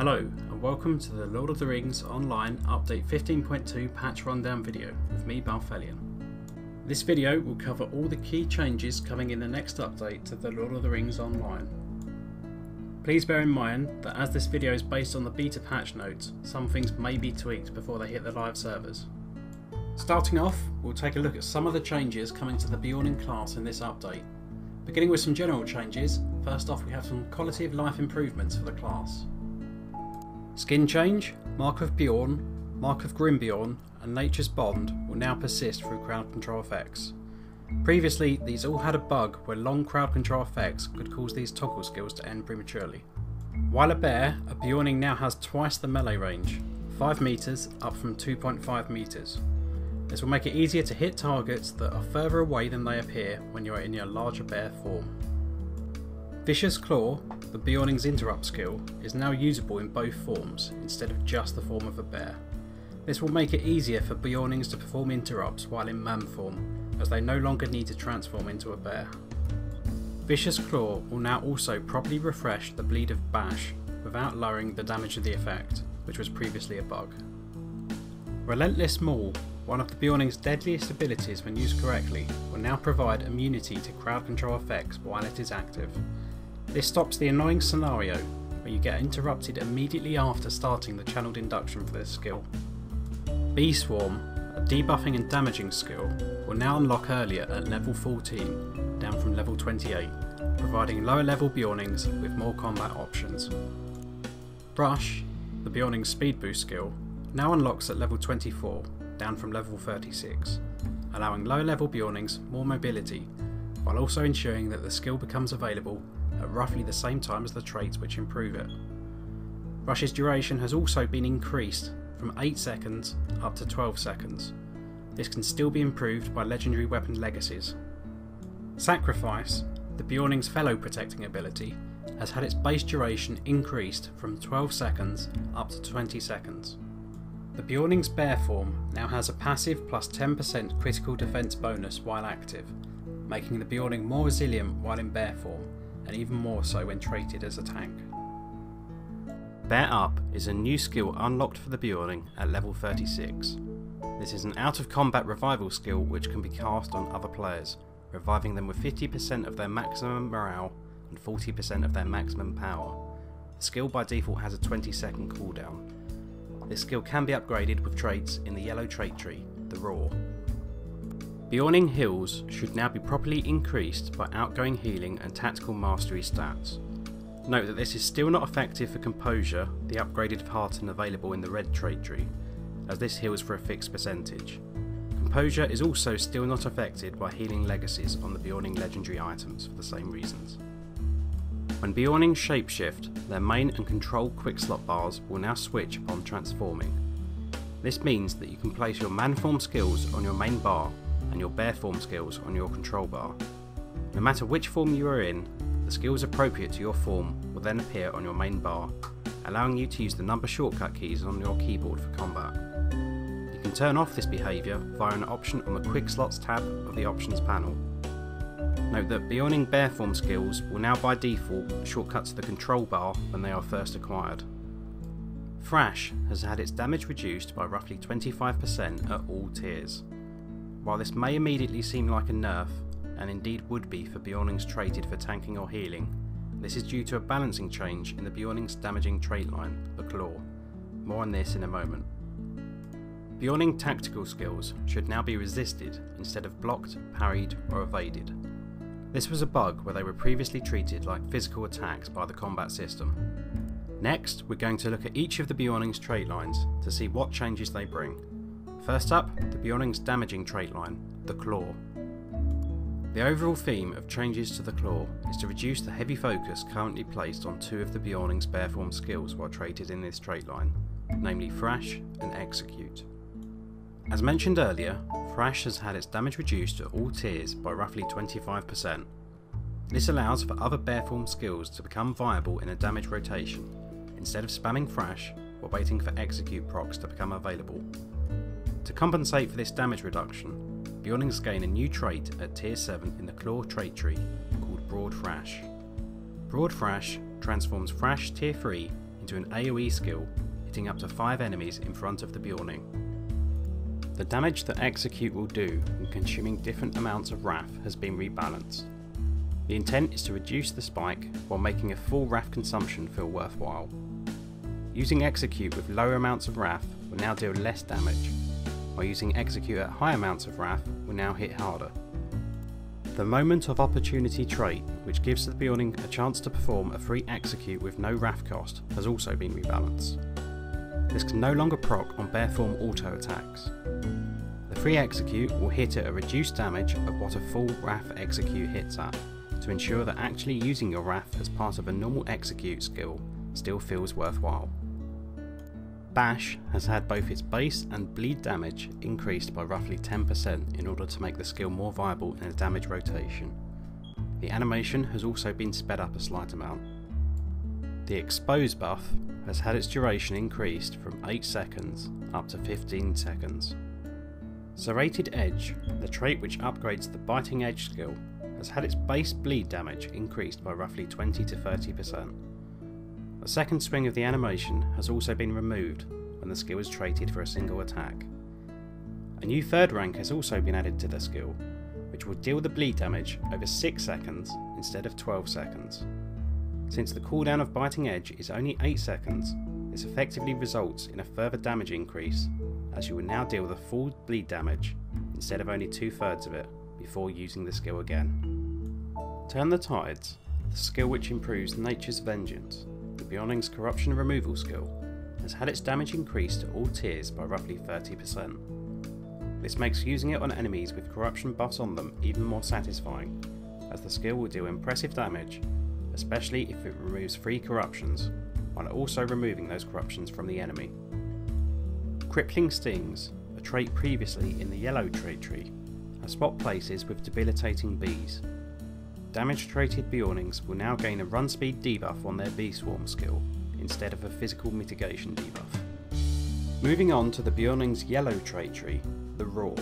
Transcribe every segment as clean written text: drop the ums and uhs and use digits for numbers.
Hello and welcome to the Lord of the Rings Online Update 15.2 patch rundown video with me, Balthelion. This video will cover all the key changes coming in the next update to the Lord of the Rings Online. Please bear in mind that as this video is based on the beta patch notes, some things may be tweaked before they hit the live servers. Starting off, we'll take a look at some of the changes coming to the Beorning class in this update. Beginning with some general changes, first off we have some quality of life improvements for the class. Skin change, Mark of Beorn, Mark of Grimbeorn and Nature's Bond will now persist through crowd control effects. Previously these all had a bug where long crowd control effects could cause these toggle skills to end prematurely. While a bear, a Beorning now has twice the melee range, 5 meters up from 2.5 meters. This will make it easier to hit targets that are further away than they appear when you are in your larger bear form. Vicious Claw, the Beorning's interrupt skill, is now usable in both forms instead of just the form of a bear. This will make it easier for Beornings to perform interrupts while in man form, as they no longer need to transform into a bear. Vicious Claw will now also properly refresh the bleed of Bash without lowering the damage of the effect, which was previously a bug. Relentless Maul, one of the Beorning's deadliest abilities when used correctly, will now provide immunity to crowd control effects while it is active. This stops the annoying scenario where you get interrupted immediately after starting the channeled induction for this skill. Bee Swarm, a debuffing and damaging skill, will now unlock earlier at level 14, down from level 28, providing lower level Beornings with more combat options. Brush, the Beorning's speed boost skill, now unlocks at level 24, down from level 36, allowing lower level Beornings more mobility, while also ensuring that the skill becomes available at roughly the same time as the traits which improve it. Brush's duration has also been increased from 8 seconds up to 12 seconds. This can still be improved by legendary weapon legacies. Sacrifice, the Beorning's fellow protecting ability, has had its base duration increased from 12 seconds up to 20 seconds. The Beorning's bear form now has a passive plus 10% critical defense bonus while active, making the Beorning more resilient while in bear form, and even more so when traded as a tank. Bear Up is a new skill unlocked for the Beorning at level 36. This is an out of combat revival skill which can be cast on other players, reviving them with 50% of their maximum morale and 40% of their maximum power. The skill by default has a 20-second cooldown. This skill can be upgraded with traits in the yellow trait tree, the Roar. Beorning heals should now be properly increased by outgoing healing and tactical mastery stats. Note that this is still not effective for Composure, the upgraded Hearten available in the red trait tree, as this heals for a fixed percentage. Composure is also still not affected by healing legacies on the Beorning legendary items for the same reasons. When Beorning shapeshift, their main and control quick slot bars will now switch upon transforming. This means that you can place your man form skills on your main bar and your bear form skills on your control bar. No matter which form you are in, the skills appropriate to your form will then appear on your main bar, allowing you to use the number shortcut keys on your keyboard for combat. You can turn off this behaviour via an option on the Quick Slots tab of the Options panel. Note that Beorning bear form skills will now by default shortcut to the control bar when they are first acquired. Thrash has had its damage reduced by roughly 25% at all tiers. While this may immediately seem like a nerf, and indeed would be for Beornings traded for tanking or healing, this is due to a balancing change in the Beorning's damaging trait line, the Claw. More on this in a moment. Beorning tactical skills should now be resisted instead of blocked, parried or evaded. This was a bug where they were previously treated like physical attacks by the combat system. Next, we're going to look at each of the Beorning's trait lines to see what changes they bring. First up, the Beorning's damaging trait line, the Claw. The overall theme of changes to the Claw is to reduce the heavy focus currently placed on two of the Beorning's bear form skills while traded in this trait line, namely Thrash and Execute. As mentioned earlier, Thrash has had its damage reduced at all tiers by roughly 25%. This allows for other bear form skills to become viable in a damage rotation, instead of spamming Thrash or waiting for Execute procs to become available. To compensate for this damage reduction, Beornings gain a new trait at tier 7 in the Claw trait tree called Broad Thrash. Broad Thrash transforms Thrash tier 3 into an AoE skill, hitting up to 5 enemies in front of the Beorning. The damage that Execute will do when consuming different amounts of Wrath has been rebalanced. The intent is to reduce the spike while making a full Wrath consumption feel worthwhile. Using Execute with lower amounts of Wrath will now deal less damage, while using Execute at high amounts of Wrath will now hit harder. The Moment of Opportunity trait, which gives the Beorning a chance to perform a free Execute with no Wrath cost, has also been rebalanced. This can no longer proc on bare form auto attacks. The free Execute will hit at a reduced damage of what a full Wrath Execute hits at, to ensure that actually using your Wrath as part of a normal Execute skill still feels worthwhile. Bash has had both its base and bleed damage increased by roughly 10% in order to make the skill more viable in a damage rotation. The animation has also been sped up a slight amount. The Expose buff has had its duration increased from 8 seconds up to 15 seconds. Serrated Edge, the trait which upgrades the Biting Edge skill, has had its base bleed damage increased by roughly 20 to 30%. A second swing of the animation has also been removed when the skill is traded for a single attack. A new third rank has also been added to the skill, which will deal the bleed damage over 6 seconds instead of 12 seconds. Since the cooldown of Biting Edge is only 8 seconds, this effectively results in a further damage increase, as you will now deal the full bleed damage instead of only 2/3 of it before using the skill again. Turn the Tides, the skill which improves Nature's Vengeance, the Beorning's corruption removal skill, has had its damage increased to all tiers by roughly 30%. This makes using it on enemies with corruption buffs on them even more satisfying, as the skill will deal impressive damage, especially if it removes free corruptions, while also removing those corruptions from the enemy. Crippling Stings, a trait previously in the yellow trait tree, has swapped places with Debilitating Bees. Damage-traded Beornings will now gain a run speed debuff on their Bee Swarm skill, instead of a physical mitigation debuff. Moving on to the Beorning's yellow trait tree, the Roar,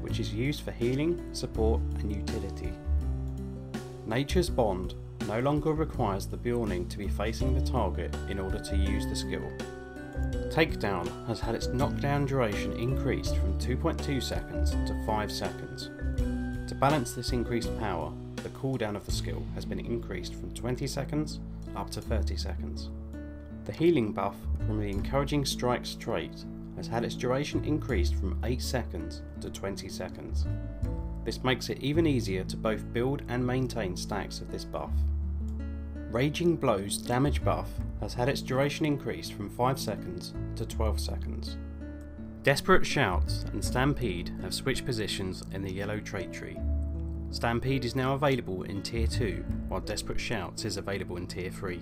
which is used for healing, support and utility. Nature's Bond no longer requires the Beorning to be facing the target in order to use the skill. Takedown has had its knockdown duration increased from 2.2 seconds to 5 seconds. To balance this increased power, the cooldown of the skill has been increased from 20 seconds up to 30 seconds. The healing buff from the Encouraging Strikes trait has had its duration increased from 8 seconds to 20 seconds. This makes it even easier to both build and maintain stacks of this buff. Raging Blow's damage buff has had its duration increased from 5 seconds to 12 seconds. Desperate Shouts and Stampede have switched positions in the yellow trait tree. Stampede is now available in Tier 2, while Desperate Shouts is available in Tier 3.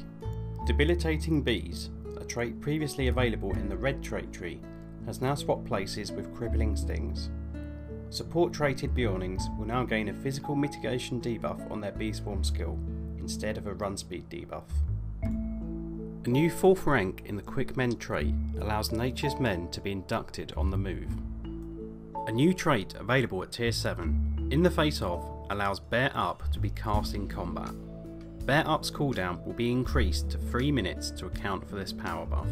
Debilitating Bees, a trait previously available in the red trait tree, has now swapped places with Crippling Stings. Support traded Beornings will now gain a physical mitigation debuff on their Bee Swarm skill, instead of a run speed debuff. A new 4th rank in the Quick Men trait allows Nature's Men to be inducted on the move. A new trait available at Tier 7, In the Face Of, allows Bear Up to be cast in combat. Bear Up's cooldown will be increased to 3 minutes to account for this power buff.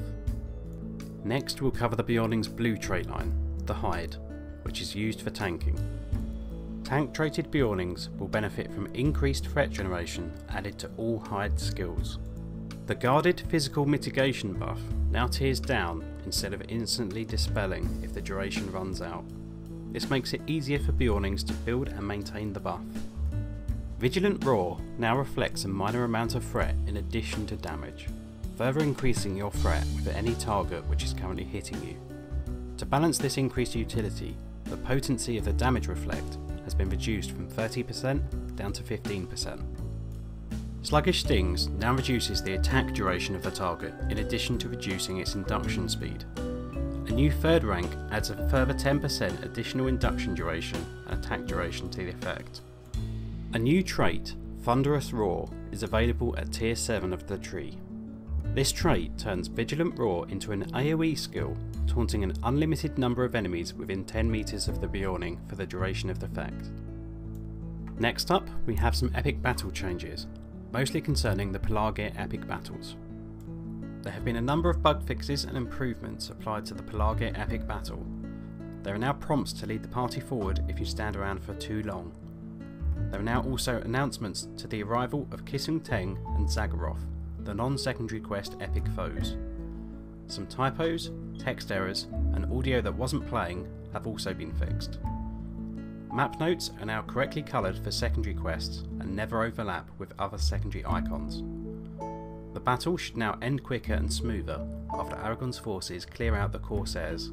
Next we'll cover the Beorning's blue trait line, the Hide, which is used for tanking. Tank-traded Beornings will benefit from increased threat generation added to all Hide skills. The Guarded Physical Mitigation buff now tears down instead of instantly dispelling if the duration runs out. This makes it easier for Beornings to build and maintain the buff. Vigilant Roar now reflects a minor amount of threat in addition to damage, further increasing your threat with any target which is currently hitting you. To balance this increased utility, the potency of the damage reflect has been reduced from 30% down to 15%. Sluggish Stings now reduces the attack duration of the target in addition to reducing its induction speed. A new 3rd rank adds a further 10% additional induction duration and attack duration to the effect. A new trait, Thunderous Roar, is available at Tier 7 of the tree. This trait turns Vigilant Roar into an AoE skill, taunting an unlimited number of enemies within 10 meters of the Beorning for the duration of the effect. Next up, we have some epic battle changes, mostly concerning the Pelargir Epic Battles. There have been a number of bug fixes and improvements applied to the Pelargir Epic Battle. There are now prompts to lead the party forward if you stand around for too long. There are now also announcements to the arrival of Kisung Teng and Zagoroth, the non-secondary quest epic foes. Some typos, text errors and audio that wasn't playing have also been fixed. Map notes are now correctly coloured for secondary quests and never overlap with other secondary icons. The battle should now end quicker and smoother after Aragorn's forces clear out the Corsairs,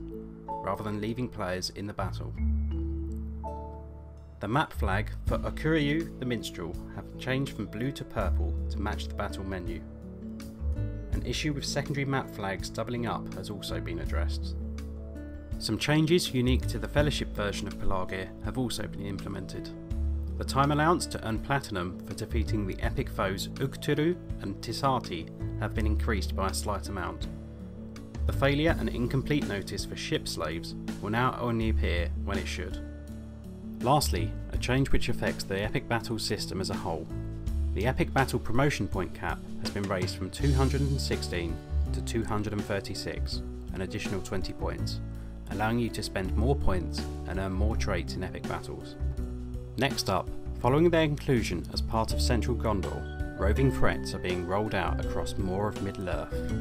rather than leaving players in the battle. The map flag for Okuryu the Minstrel have changed from blue to purple to match the battle menu. An issue with secondary map flags doubling up has also been addressed. Some changes unique to the Fellowship version of Pelargir have also been implemented. The time allowance to earn platinum for defeating the epic foes Ukturu and Tisati have been increased by a slight amount. The failure and incomplete notice for ship slaves will now only appear when it should. Lastly, a change which affects the epic battle system as a whole. The epic battle promotion point cap has been raised from 216 to 236, an additional 20 points, allowing you to spend more points and earn more traits in epic battles. Next up, following their inclusion as part of Central Gondor, Roving Threats are being rolled out across more of Middle-earth.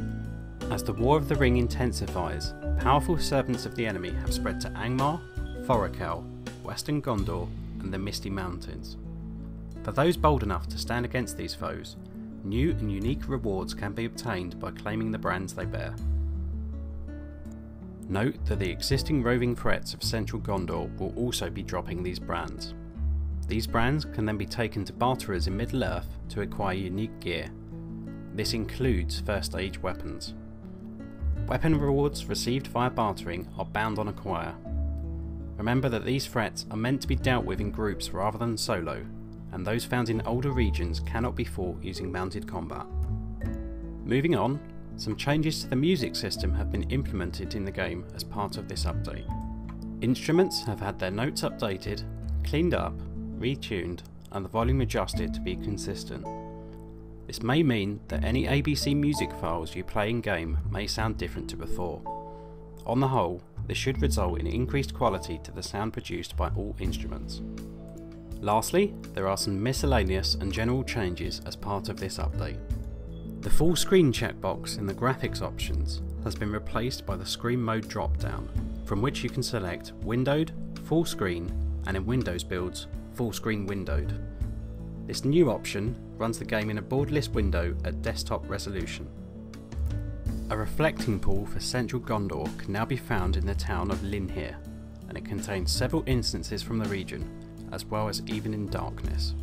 As the War of the Ring intensifies, powerful servants of the enemy have spread to Angmar, Thorakel, Western Gondor and the Misty Mountains. For those bold enough to stand against these foes, new and unique rewards can be obtained by claiming the brands they bear. Note that the existing Roving Threats of Central Gondor will also be dropping these brands. These brands can then be taken to barterers in Middle-earth to acquire unique gear. This includes first age weapons. Weapon rewards received via bartering are bound on acquire. Remember that these threats are meant to be dealt with in groups rather than solo, and those found in older regions cannot be fought using mounted combat. Moving on, some changes to the music system have been implemented in the game as part of this update. Instruments have had their notes updated, cleaned up, retuned, and the volume adjusted to be consistent. This may mean that any ABC music files you play in game may sound different to before. On the whole, this should result in increased quality to the sound produced by all instruments. Lastly, there are some miscellaneous and general changes as part of this update. The full screen checkbox in the graphics options has been replaced by the screen mode drop-down, from which you can select windowed, full screen, and in Windows builds, full screen windowed. This new option runs the game in a borderless window at desktop resolution. A reflecting pool for Central Gondor can now be found in the town of Linhir, and it contains several instances from the region, as well as even in darkness.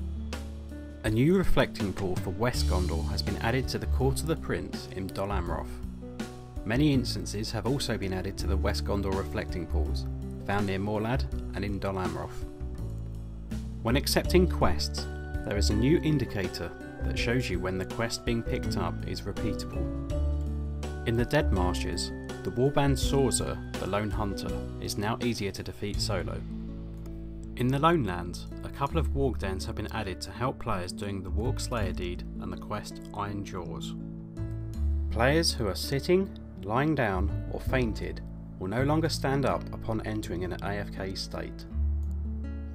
A new reflecting pool for West Gondor has been added to the Court of the Prince in Dol Amroth. Many instances have also been added to the West Gondor reflecting pools, found near Morlad and in Dol Amroth. When accepting quests, there is a new indicator that shows you when the quest being picked up is repeatable. In the Dead Marshes, the warband Sorzer, the Lone Hunter, is now easier to defeat solo. In the Lone Lands, a couple of warg dens have been added to help players doing the Warg Slayer deed and the quest Iron Jaws. Players who are sitting, lying down or fainted will no longer stand up upon entering an AFK state.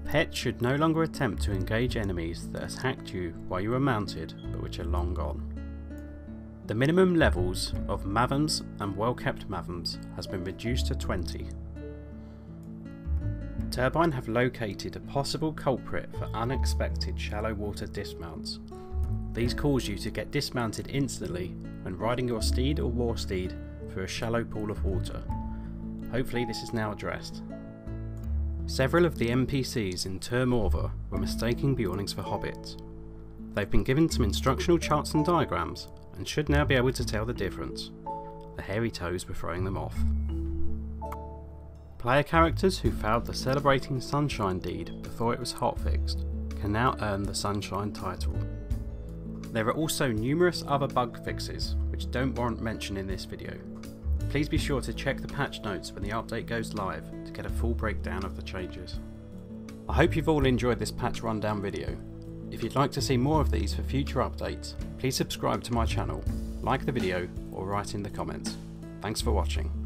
Pets should no longer attempt to engage enemies that attacked you while you were mounted but which are long gone. The minimum levels of Mavams and well-kept Mavams has been reduced to 20. Turbine have located a possible culprit for unexpected shallow water dismounts. These cause you to get dismounted instantly when riding your steed or war steed through a shallow pool of water. Hopefully this is now addressed. Several of the NPCs in Tur Morva were mistaking Beornings for hobbits. They've been given some instructional charts and diagrams and should now be able to tell the difference. The hairy toes were throwing them off. Player characters who failed the Celebrating Sunshine deed before it was hotfixed can now earn the Sunshine title. There are also numerous other bug fixes which don't warrant mention in this video. Please be sure to check the patch notes when the update goes live to get a full breakdown of the changes. I hope you've all enjoyed this patch rundown video. If you'd like to see more of these for future updates, please subscribe to my channel, like the video or write in the comments. Thanks for watching.